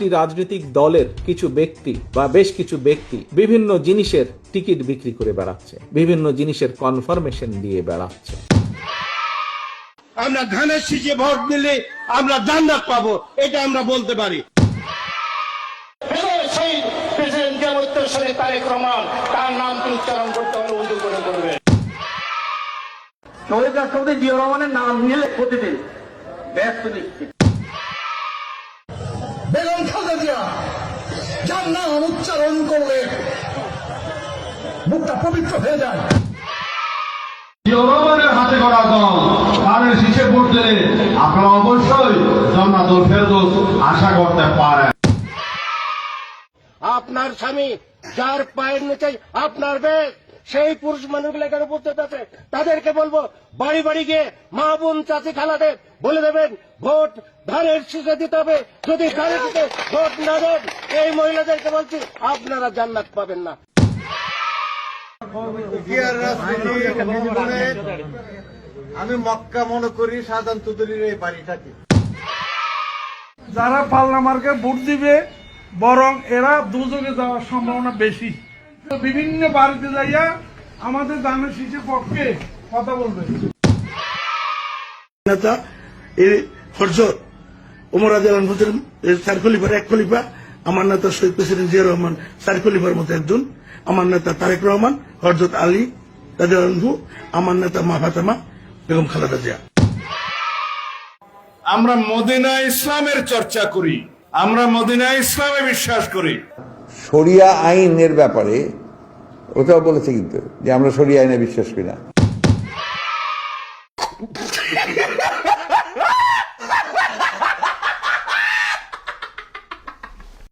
একটি রাজনৈতিক দলের কিছু ব্যক্তি বা বেশ কিছু ব্যক্তি বিভিন্ন জিনিসের টিকিট বিক্রি করে বেড়াচ্ছে, বিভিন্ন জিনিসের কনফার্মেশন দিয়ে বেড়াচ্ছে। আমরা ধানের শীষে ভোট দিলে আমরা জান্নাত পাবো, এটা আমরা বলতে পারি। সেই প্রেসিডেন্ট উত্তরসূরি তারেক রহমান, তার নাম উচ্চারণ করতে হলে উঁচু করে করবেন। শহীদ রাষ্ট্রপতি জিয়া রহমানের নাম নিলে প্রতিদিন ব্যস্ত নিশ্চিত। বেগম খালেদা জিয়া যার নাম উচ্চারণ করলে মুখটা পবিত্র হয়ে যায়। রহমানের হাতে গড়া দল তাদের শীষে ভোট দিলে আপনারা অবশ্যই জান্নাতুল ফেরদৌস আশা করতে পারেন। আপনার স্বামী যার পায়ের নিচে আপনার বেশ, সেই পুরুষ মানুষগুলো এখানে উপস্থিত আছে, তাদেরকে বলবো বাড়ি বাড়ি গিয়ে মা বোন চাচি খালাদের বলে দেবেন ভোট ধানের শীষে দিতে হবে। যদি ধানের শীষে ভোট না দেন, এই মহিলাদেরকে বলছি আপনারা জান্নাত পাবেন না। আমি মক্কা মনে করি সাধারণ তুদুরির এই বাড়িটাকে। যারা পাল্লা মার্কে ভোট দিবে বরং এরা দুযোগে যাওয়ার সম্ভাবনা বেশি। বিভিন্ন বাড়িতে যাইয়া আমাদের ধানের শীষের পক্ষে কথা বলবে। নেতা এই হযরত ওমর রাদিয়াল্লাহু আনহু চার খলিফার এক খলিফা, আমার নেতা শহীদ প্রেসিডেন্ট জিয়া রহমান চার খলিফার মতো একজন, আমার নেতা তারেক রহমান, হযরত আলী রাদিয়াল্লাহু আনহু, আমার নেতা মা ফাতেমা বেগম খালেদা জিয়া। আমরা মদিনা ইসলামের চর্চা করি, আমরা মদিনা ইসলামে বিশ্বাস করি। শরিয়া আইনের ব্যাপারে ওটাও বলেছে কিন্তু যে আমরা শরিয়া আইনে বিশ্বাস করি না।